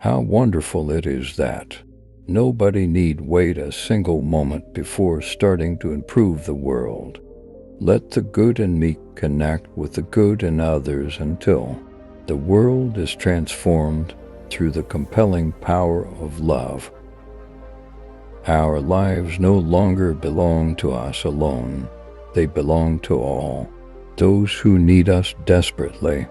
How wonderful it is that nobody need wait a single moment before starting to improve the world. Let the good in me connect with the good in others until the world is transformed through the compelling power of love. Our lives no longer belong to us alone. They belong to all, those who need us desperately.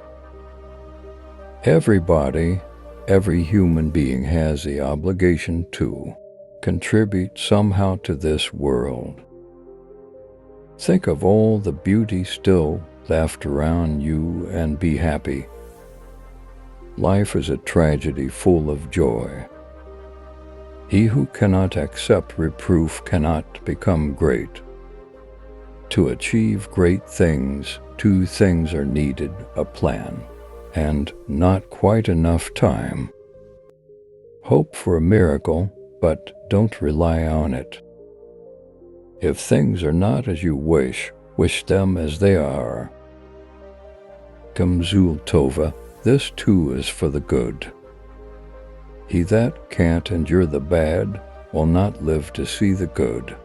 Every human being has the obligation to contribute somehow to this world. Think of all the beauty still left around you and be happy. Life is a tragedy full of joy. He who cannot accept reproof cannot become great. To achieve great things, two things are needed: a plan and not quite enough time. Hope for a miracle, but don't rely on it. If things are not as you wish them as they are. Gamzul Tova, this too is for the good. He that can't endure the bad will not live to see the good.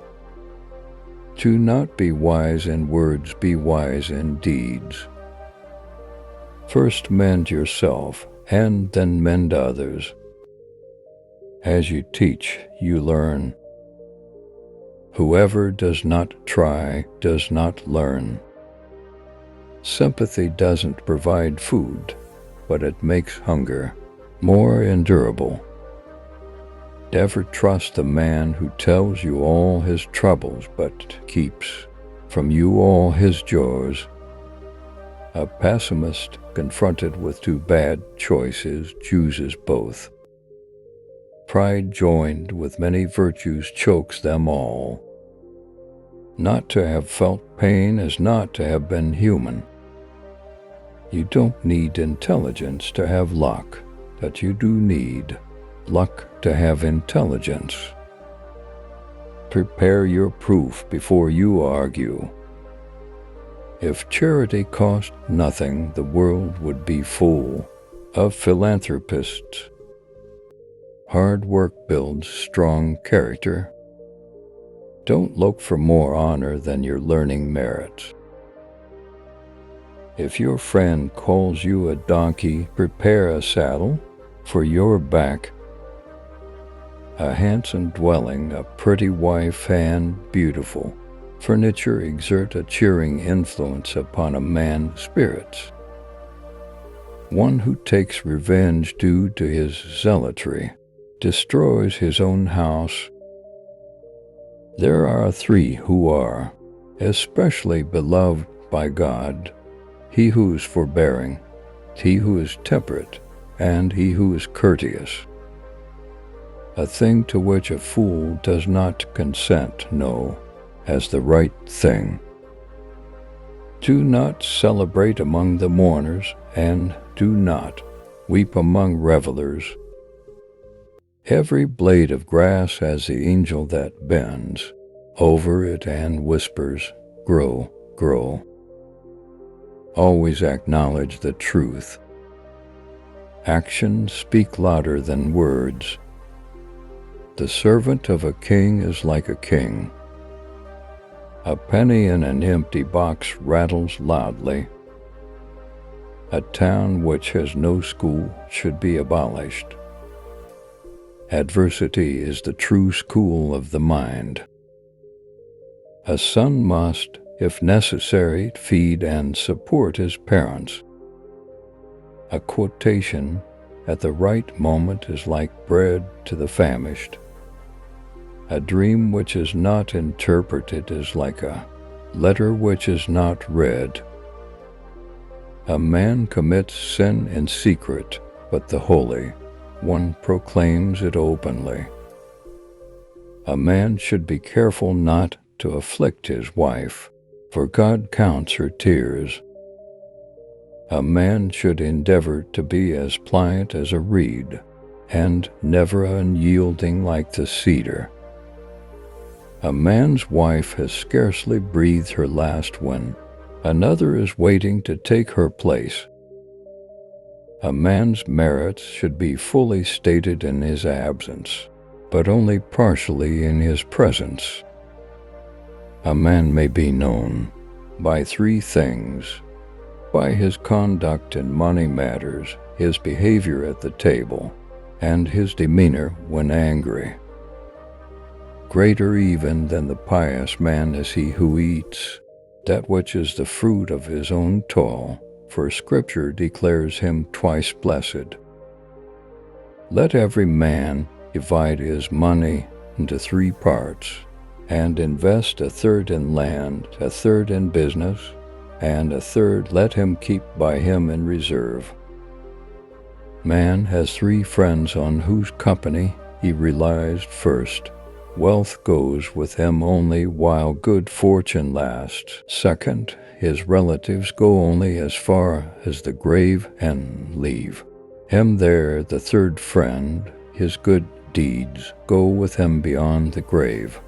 Do not be wise in words, be wise in deeds. First mend yourself, and then mend others. As you teach, you learn. Whoever does not try does not learn. Sympathy doesn't provide food, but it makes hunger more endurable. Never trust the man who tells you all his troubles but keeps from you all his joys. A pessimist confronted with two bad choices chooses both. Pride joined with many virtues chokes them all. Not to have felt pain is not to have been human. You don't need intelligence to have luck, but you do need luck to have intelligence. Prepare your proof before you argue. If charity cost nothing, the world would be full of philanthropists. Hard work builds strong character. Don't look for more honor than your learning merits. If your friend calls you a donkey, prepare a saddle for your back. A handsome dwelling, a pretty wife, and beautiful furniture exert a cheering influence upon a man's spirits. One who takes revenge due to his zealotry destroys his own house. There are three who are especially beloved by God: he who is forbearing, he who is temperate, and he who is courteous. A thing to which a fool does not consent, no, as the right thing. Do not celebrate among the mourners, and do not weep among revelers. Every blade of grass has the angel that bends over it and whispers, "Grow, grow." Always acknowledge the truth. Actions speak louder than words. The servant of a king is like a king. A penny in an empty box rattles loudly. A town which has no school should be abolished. Adversity is the true school of the mind. A son must, if necessary, feed and support his parents. A quotation at the right moment is like bread to the famished. A dream which is not interpreted is like a letter which is not read. A man commits sin in secret, but the Holy One proclaims it openly. A man should be careful not to afflict his wife, for God counts her tears. A man should endeavor to be as pliant as a reed, and never unyielding like the cedar. A man's wife has scarcely breathed her last when another is waiting to take her place. A man's merits should be fully stated in his absence, but only partially in his presence. A man may be known by three things: by his conduct in money matters, his behavior at the table, and his demeanor when angry. Greater even than the pious man is he who eats that which is the fruit of his own toil, for Scripture declares him twice blessed. Let every man divide his money into three parts, and invest a third in land, a third in business, and a third let him keep by him in reserve. Man has three friends on whose company he relies first. Wealth goes with him only while good fortune lasts. Second, his relatives go only as far as the grave and leave him there. The third friend, his good deeds, go with him beyond the grave.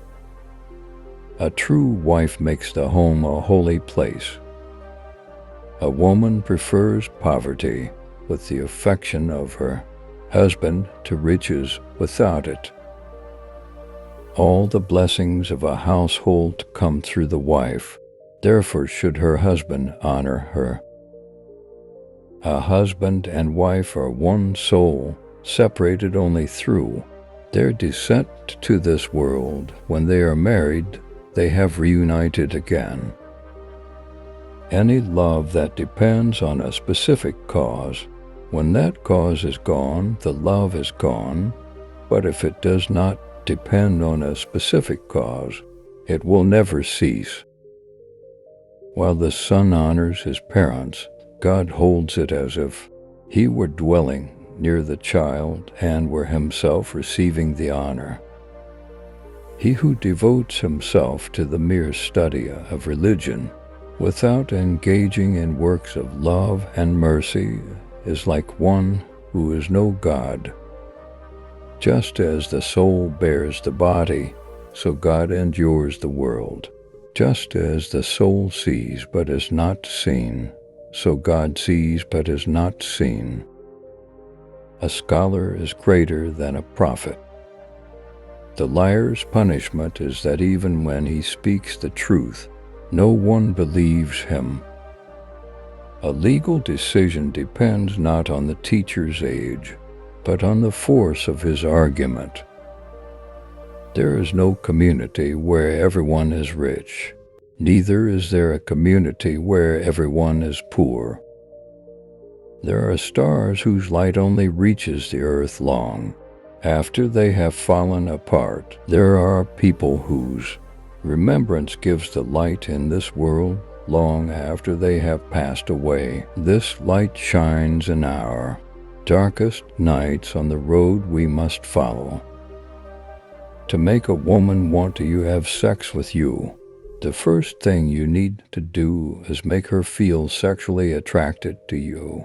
A true wife makes the home a holy place. A woman prefers poverty with the affection of her husband to riches without it. All the blessings of a household come through the wife, therefore should her husband honor her. A husband and wife are one soul, separated only through their descent to this world. When they are married, they have reunited again. Any love that depends on a specific cause, when that cause is gone, the love is gone. But if it does not depend on a specific cause, it will never cease. While the son honors his parents, God holds it as if he were dwelling near the child and were himself receiving the honor. He who devotes himself to the mere study of religion without engaging in works of love and mercy is like one who is no God. Just as the soul bears the body, so God endures the world. Just as the soul sees but is not seen, so God sees but is not seen. A scholar is greater than a prophet. The liar's punishment is that even when he speaks the truth, no one believes him. A legal decision depends not on the teacher's age, but on the force of his argument. There is no community where everyone is rich, neither is there a community where everyone is poor. There are stars whose light only reaches the earth long after they have fallen apart. There are people whose remembrance gives the light in this world long after they have passed away. This light shines in our darkest nights on the road we must follow. To make a woman want to have sex with you, the first thing you need to do is make her feel sexually attracted to you.